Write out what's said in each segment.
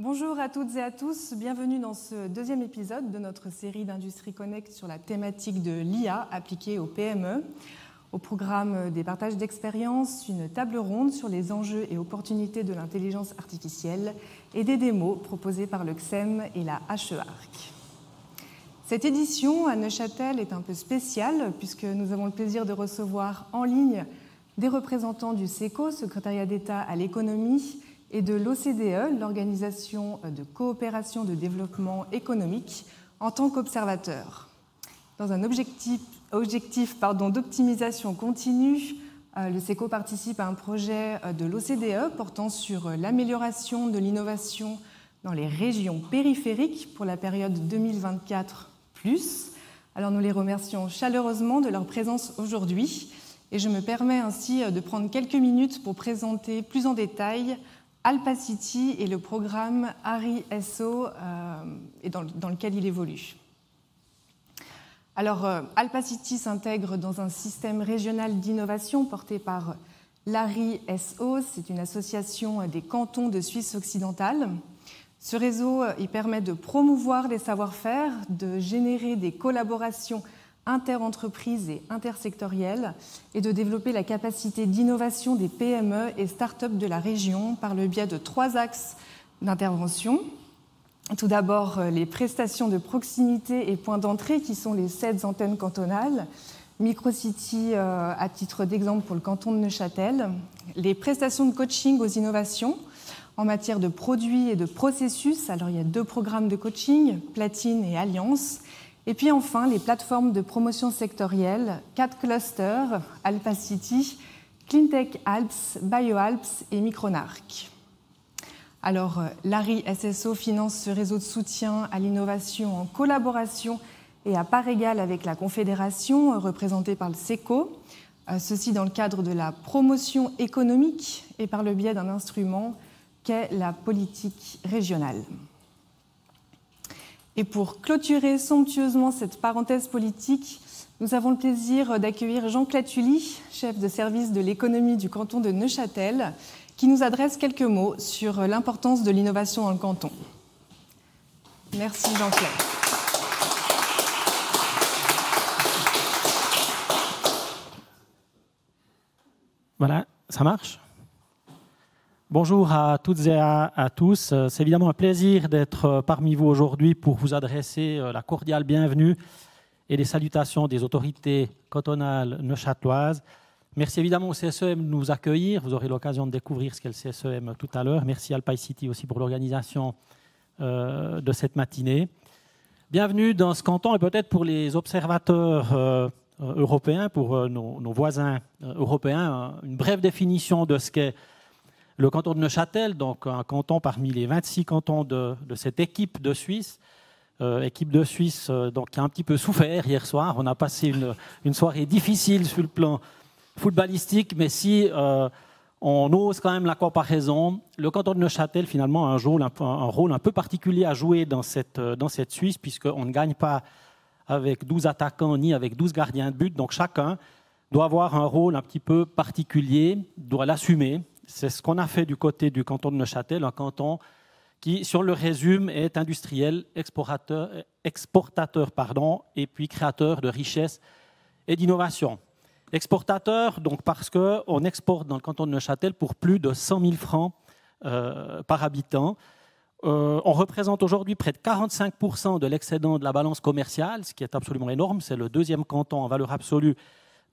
Bonjour à toutes et à tous, bienvenue dans ce deuxième épisode de notre série d'Industrie Connect sur la thématique de l'IA appliquée aux PME. Au programme des partages d'expériences, une table ronde sur les enjeux et opportunités de l'intelligence artificielle et des démos proposées par le CSEM et la HEARC. Cette édition à Neuchâtel est un peu spéciale puisque nous avons le plaisir de recevoir en ligne des représentants du SECO, Secrétariat d'État à l'économie, et de l'OCDE, l'Organisation de coopération de développement économique, en tant qu'observateur. Dans un objectif d'optimisation continue, le SECO participe à un projet de l'OCDE portant sur l'amélioration de l'innovation dans les régions périphériques pour la période 2024+. Alors nous les remercions chaleureusement de leur présence aujourd'hui et je me permets ainsi de prendre quelques minutes pour présenter plus en détail Alpacity et le programme ARI-SO dans lequel il évolue. Alors, Alpacity s'intègre dans un système régional d'innovation porté par l'ARI-SO, c'est une association des cantons de Suisse occidentale. Ce réseau il permet de promouvoir les savoir-faire, de générer des collaborations interentreprises et intersectorielles et de développer la capacité d'innovation des PME et start-up de la région par le biais de 3 axes d'intervention. Tout d'abord, les prestations de proximité et points d'entrée qui sont les 7 antennes cantonales, Microcity à titre d'exemple pour le canton de Neuchâtel, les prestations de coaching aux innovations en matière de produits et de processus. Alors il y a 2 programmes de coaching, Platine et Alliance. Et puis enfin, les plateformes de promotion sectorielle, 4 clusters, Alpacity, Cleantech Alps, BioAlps et Micronarc. Alors, l'ARI-SSO finance ce réseau de soutien à l'innovation en collaboration et à part égale avec la Confédération, représentée par le SECO, ceci dans le cadre de la promotion économique et par le biais d'un instrument qu'est la politique régionale. Et pour clôturer somptueusement cette parenthèse politique, nous avons le plaisir d'accueillir Jean Clatuli, chef de service de l'économie du canton de Neuchâtel, qui nous adresse quelques mots sur l'importance de l'innovation dans le canton. Merci Jean-Claude. Voilà, ça marche ? Bonjour à toutes et à tous. C'est évidemment un plaisir d'être parmi vous aujourd'hui pour vous adresser la cordiale bienvenue et les salutations des autorités cantonales neuchâteloises. Merci évidemment au CSEM de nous accueillir. Vous aurez l'occasion de découvrir ce qu'est le CSEM tout à l'heure. Merci Alpacity aussi pour l'organisation de cette matinée. Bienvenue dans ce canton et peut-être pour les observateurs européens, pour nos voisins européens, une brève définition de ce qu'est le canton de Neuchâtel, donc un canton parmi les 26 cantons de cette équipe de Suisse. Équipe de Suisse donc, qui a un petit peu souffert hier soir. On a passé une soirée difficile sur le plan footballistique, mais si on ose quand même la comparaison, le canton de Neuchâtel finalement a un rôle un peu particulier à jouer dans cette Suisse, puisqu'on ne gagne pas avec 12 attaquants ni avec 12 gardiens de but. Donc chacun doit avoir un rôle un petit peu particulier, doit l'assumer. C'est ce qu'on a fait du côté du canton de Neuchâtel, un canton qui, sur le résumé, est industriel, exportateur et puis créateur de richesses et d'innovation. Exportateur, donc parce qu'on exporte dans le canton de Neuchâtel pour plus de 100 000 francs par habitant. On représente aujourd'hui près de 45% de l'excédent de la balance commerciale, ce qui est absolument énorme. C'est le 2e canton en valeur absolue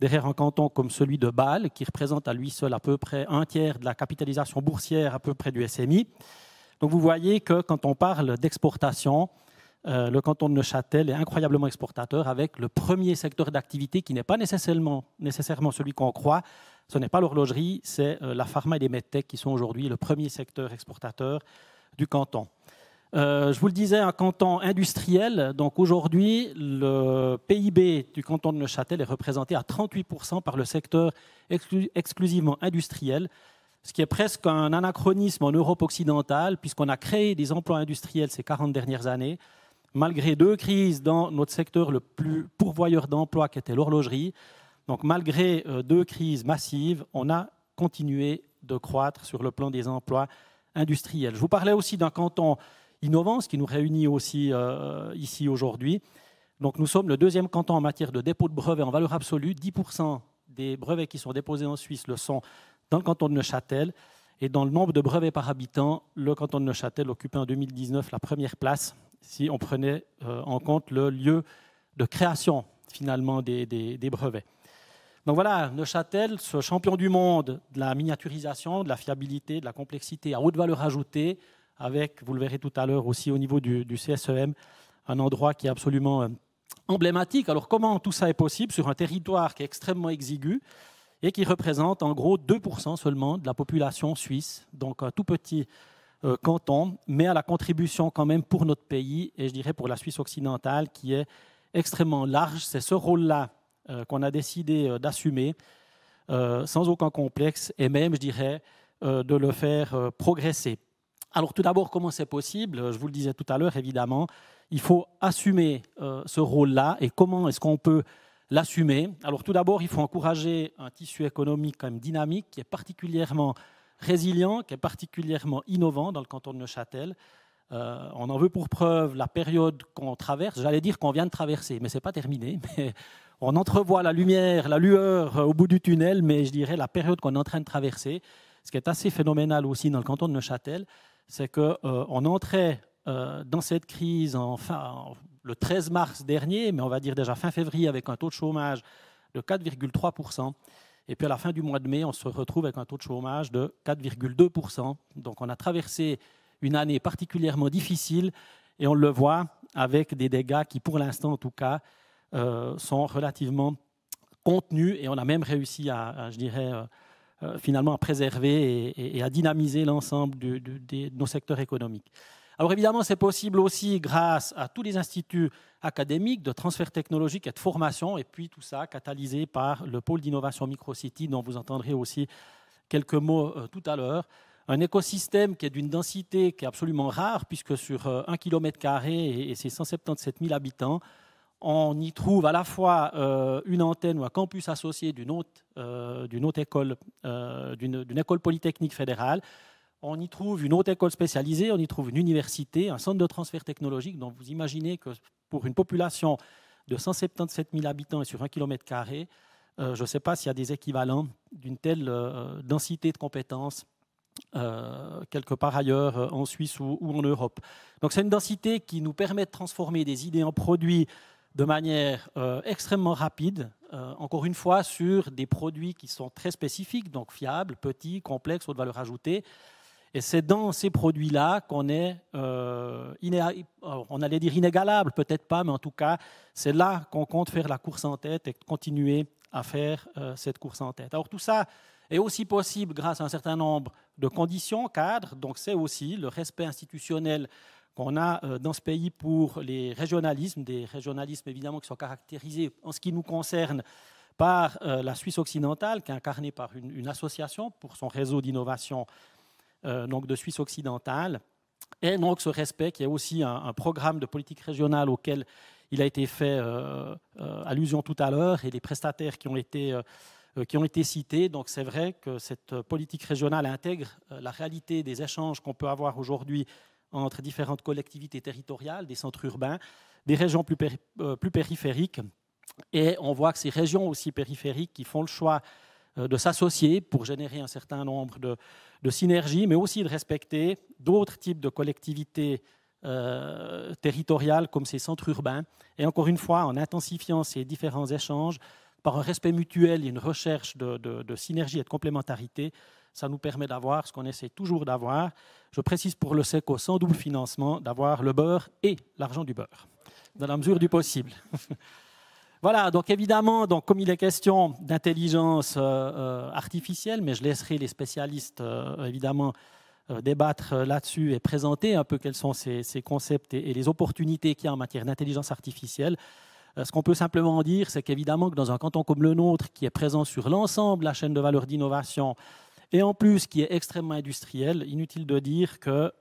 derrière un canton comme celui de Bâle, qui représente à lui seul à peu près 1/3 de la capitalisation boursière à peu près du SMI. Donc vous voyez que quand on parle d'exportation, le canton de Neuchâtel est incroyablement exportateur avec le premier secteur d'activité qui n'est pas nécessairement celui qu'on croit. Ce n'est pas l'horlogerie, c'est la pharma et les medtech qui sont aujourd'hui le premier secteur exportateur du canton. Je vous le disais, un canton industriel. Donc aujourd'hui, le PIB du canton de Neuchâtel est représenté à 38% par le secteur exclusivement industriel, ce qui est presque un anachronisme en Europe occidentale, puisqu'on a créé des emplois industriels ces 40 dernières années, malgré 2 crises dans notre secteur le plus pourvoyeur d'emplois, qui était l'horlogerie. Donc malgré 2 crises massives, on a continué de croître sur le plan des emplois industrielle. Je vous parlais aussi d'un canton innovant, ce qui nous réunit aussi ici aujourd'hui. Donc, nous sommes le deuxième canton en matière de dépôt de brevets en valeur absolue. 10% des brevets qui sont déposés en Suisse le sont dans le canton de Neuchâtel. Et dans le nombre de brevets par habitant, le canton de Neuchâtel occupait en 2019 la première place si on prenait en compte le lieu de création finalement des brevets. Donc voilà, Neuchâtel, ce champion du monde de la miniaturisation, de la fiabilité, de la complexité à haute valeur ajoutée, avec, vous le verrez tout à l'heure aussi au niveau du CSEM, un endroit qui est absolument emblématique. Alors comment tout ça est possible sur un territoire qui est extrêmement exigu et qui représente en gros 2% seulement de la population suisse, donc un tout petit canton, mais à la contribution quand même pour notre pays et je dirais pour la Suisse occidentale qui est extrêmement large. C'est ce rôle-là qu'on a décidé d'assumer sans aucun complexe et même, je dirais, de le faire progresser. Alors tout d'abord, comment c'est possible? Je vous le disais tout à l'heure, évidemment, il faut assumer ce rôle-là et comment est-ce qu'on peut l'assumer? Alors tout d'abord, il faut encourager un tissu économique quand même dynamique qui est particulièrement résilient, qui est particulièrement innovant dans le canton de Neuchâtel. On en veut pour preuve la période qu'on traverse, j'allais dire qu'on vient de traverser, mais ce n'est pas terminé. Mais on entrevoit la lumière, la lueur au bout du tunnel, mais je dirais la période qu'on est en train de traverser. Ce qui est assez phénoménal aussi dans le canton de Neuchâtel, c'est qu'on entrait dans cette crise le 13 mars dernier, mais on va dire déjà fin février avec un taux de chômage de 4,3%. Et puis à la fin du mois de mai, on se retrouve avec un taux de chômage de 4,2%. Donc on a traversé une année particulièrement difficile et on le voit avec des dégâts qui, pour l'instant en tout cas, sont relativement contenus et on a même réussi à je dirais, finalement à préserver et à dynamiser l'ensemble de nos secteurs économiques. Alors évidemment, c'est possible aussi grâce à tous les instituts académiques de transfert technologique et de formation, et puis tout ça catalysé par le pôle d'innovation Microcity, dont vous entendrez aussi quelques mots tout à l'heure. Un écosystème qui est d'une densité qui est absolument rare, puisque sur 1 km² et ses 177 000 habitants, on y trouve à la fois une antenne ou un campus associé d'une autre école, d'une école polytechnique fédérale. On y trouve une haute école spécialisée, on y trouve une université, un centre de transfert technologique. Donc vous imaginez que pour une population de 177 000 habitants et sur 1 km², je ne sais pas s'il y a des équivalents d'une telle densité de compétences quelque part ailleurs en Suisse ou en Europe. Donc c'est une densité qui nous permet de transformer des idées en produits de manière extrêmement rapide, encore une fois sur des produits qui sont très spécifiques, donc fiables, petits, complexes, haute valeur ajoutée. Et c'est dans ces produits-là qu'on est, on allait dire inégalable, peut-être pas, mais en tout cas, c'est là qu'on compte faire la course en tête et continuer à faire cette course en tête. Alors tout ça est aussi possible grâce à un certain nombre de conditions, cadres, donc c'est aussi le respect institutionnel qu'on a dans ce pays pour les régionalismes, des régionalismes évidemment qui sont caractérisés en ce qui nous concerne par la Suisse occidentale, qui est incarnée par une association pour son réseau d'innovation donc de Suisse occidentale, et donc ce respect qui est aussi un programme de politique régionale auquel il a été fait allusion tout à l'heure, et les prestataires qui ont été cités. Donc c'est vrai que cette politique régionale intègre la réalité des échanges qu'on peut avoir aujourd'hui entre différentes collectivités territoriales, des centres urbains, des régions plus périphériques, et on voit que ces régions aussi périphériques qui font le choix de s'associer pour générer un certain nombre de synergies, mais aussi de respecter d'autres types de collectivités territoriales comme ces centres urbains. Et encore une fois, en intensifiant ces différents échanges, par un respect mutuel et une recherche de synergie et de complémentarité, ça nous permet d'avoir ce qu'on essaie toujours d'avoir. Je précise pour le SECO, sans double financement, d'avoir le beurre et l'argent du beurre, dans la mesure du possible. Voilà, donc évidemment, donc, comme il est question d'intelligence artificielle, mais je laisserai les spécialistes évidemment débattre là-dessus et présenter un peu quels sont ces concepts et les opportunités qu'il y a en matière d'intelligence artificielle. Ce qu'on peut simplement dire, c'est qu'évidemment que dans un canton comme le nôtre, qui est présent sur l'ensemble de la chaîne de valeur d'innovation, et en plus qui est extrêmement industriel, inutile de dire que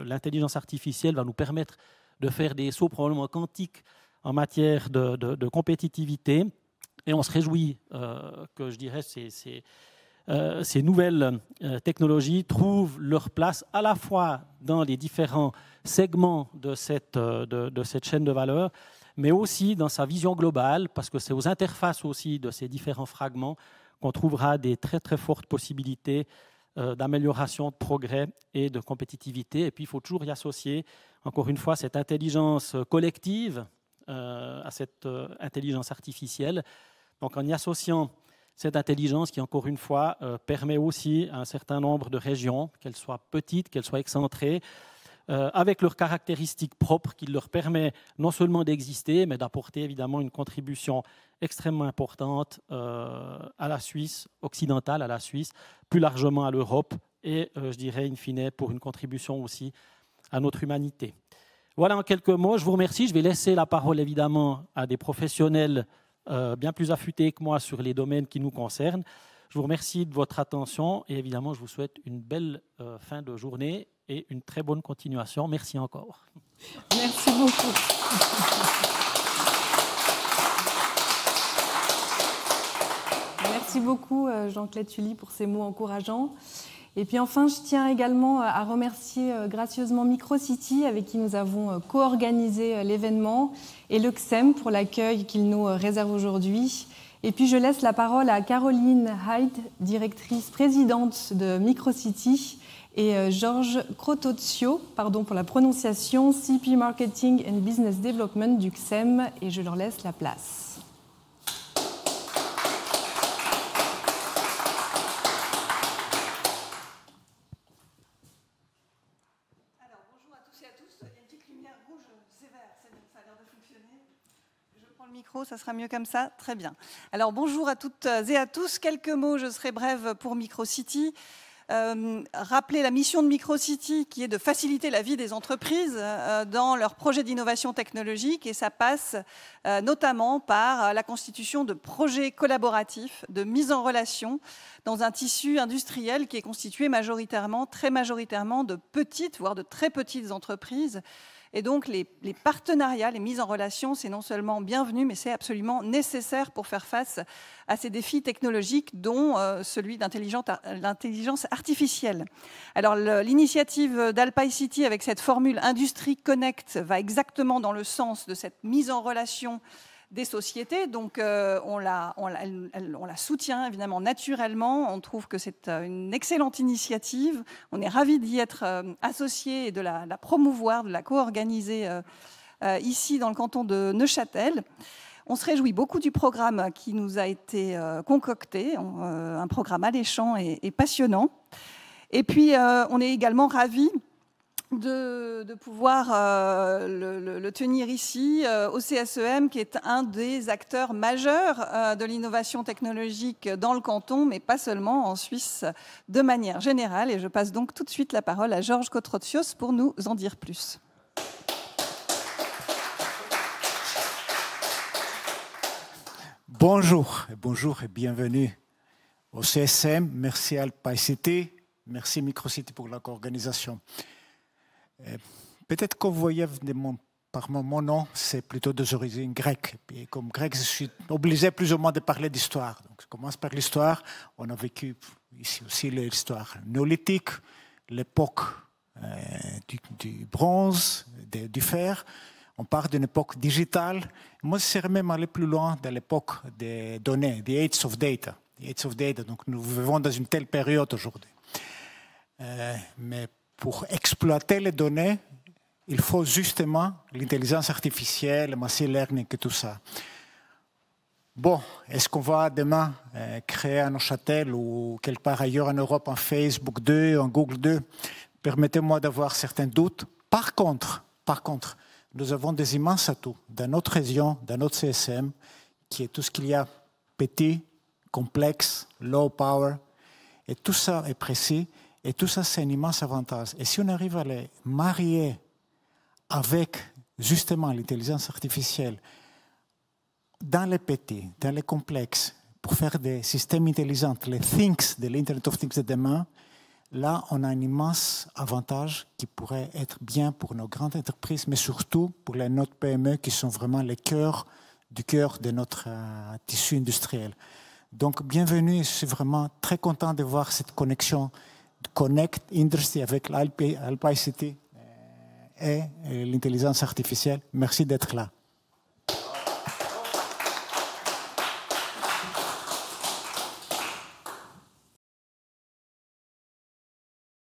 l'intelligence artificielle va nous permettre de faire des sauts probablement quantiques en matière de compétitivité. Et on se réjouit que, je dirais, ces nouvelles technologies trouvent leur place à la fois dans les différents segments de cette chaîne de valeur, mais aussi dans sa vision globale, parce que c'est aux interfaces aussi de ces différents fragments qu'on trouvera des très très fortes possibilités d'amélioration, de progrès et de compétitivité. Et puis il faut toujours y associer, encore une fois, cette intelligence collective à cette intelligence artificielle. Donc en y associant cette intelligence qui, encore une fois, permet aussi à un certain nombre de régions, qu'elles soient petites, qu'elles soient excentrées, avec leurs caractéristiques propres, qui leur permet non seulement d'exister, mais d'apporter évidemment une contribution extrêmement importante à la Suisse occidentale, à la Suisse, plus largement à l'Europe, et je dirais in fine pour une contribution aussi à notre humanité. Voilà en quelques mots, je vous remercie. Je vais laisser la parole évidemment à des professionnels bien plus affûtés que moi sur les domaines qui nous concernent. Je vous remercie de votre attention et évidemment je vous souhaite une belle fin de journée et une très bonne continuation. Merci encore. Merci beaucoup. Merci beaucoup Jean-Claude Tully pour ces mots encourageants. Et puis enfin, je tiens également à remercier gracieusement Microcity avec qui nous avons co-organisé l'événement et le CSEM pour l'accueil qu'il nous réserve aujourd'hui. Et puis je laisse la parole à Caroline Hyde, directrice présidente de Microcity, et Georges Crotozio, pardon pour la prononciation, CP Marketing and Business Development du CSEM, et je leur laisse la place. Micro, ça sera mieux comme ça, très bien. Alors bonjour à toutes et à tous, quelques mots, je serai brève pour Microcity. Rappeler la mission de Microcity qui est de faciliter la vie des entreprises dans leurs projets d'innovation technologique, et ça passe notamment par la constitution de projets collaboratifs, de mise en relation dans un tissu industriel qui est constitué majoritairement, très majoritairement de petites, voire de très petites entreprises. Et donc, les partenariats, les mises en relation, c'est non seulement bienvenu, mais c'est absolument nécessaire pour faire face à ces défis technologiques, dont celui de l'intelligence artificielle. Alors, l'initiative d'Alpicity, avec cette formule Industry Connect, va exactement dans le sens de cette mise en relation des sociétés. Donc, on la soutient évidemment naturellement. On trouve que c'est une excellente initiative. On est ravis d'y être associés et de la promouvoir, de la co-organiser ici dans le canton de Neuchâtel. On se réjouit beaucoup du programme qui nous a été concocté, un programme alléchant et passionnant. Et puis, on est également ravis de pouvoir le tenir ici au CSEM, qui est un des acteurs majeurs de l'innovation technologique dans le canton, mais pas seulement, en Suisse de manière générale. Et je passe donc tout de suite la parole à Georges Crotozio pour nous en dire plus. Bonjour et bienvenue au CSM. Merci Alpicity, merci Microcity pour la co-organisation. Peut-être que vous voyez par mon nom, c'est plutôt des origines grecques. Et comme grec, je suis obligé plus ou moins de parler d'histoire. Donc, je commence par l'histoire. On a vécu ici aussi l'histoire néolithique, l'époque du bronze, du fer. On part d'une époque digitale. Moi, je serais même allé plus loin dans l'époque des données, the age of data. The age of data. Donc, nous vivons dans une telle période aujourd'hui. Mais pour exploiter les données, il faut justement l'intelligence artificielle, le machine learning et tout ça. Bon, est-ce qu'on va demain créer à Neuchâtel ou quelque part ailleurs en Europe un Facebook 2, un Google 2? Permettez-moi d'avoir certains doutes. Par contre, nous avons des immenses atouts dans notre région, dans notre CSM, qui est tout ce qu'il y a petit, complexe, low power, et tout ça est précis. Et tout ça, c'est un immense avantage. Et si on arrive à les marier avec, justement, l'intelligence artificielle dans les petits, dans les complexes, pour faire des systèmes intelligents, les things de l'Internet of Things de demain, là, on a un immense avantage qui pourrait être bien pour nos grandes entreprises, mais surtout pour les notre PME qui sont vraiment le cœur du cœur de notre tissu industriel. Donc, bienvenue. Je suis vraiment très content de voir cette connexion Connect Industry avec l'Alpa ICT et l'intelligence artificielle. Merci d'être là.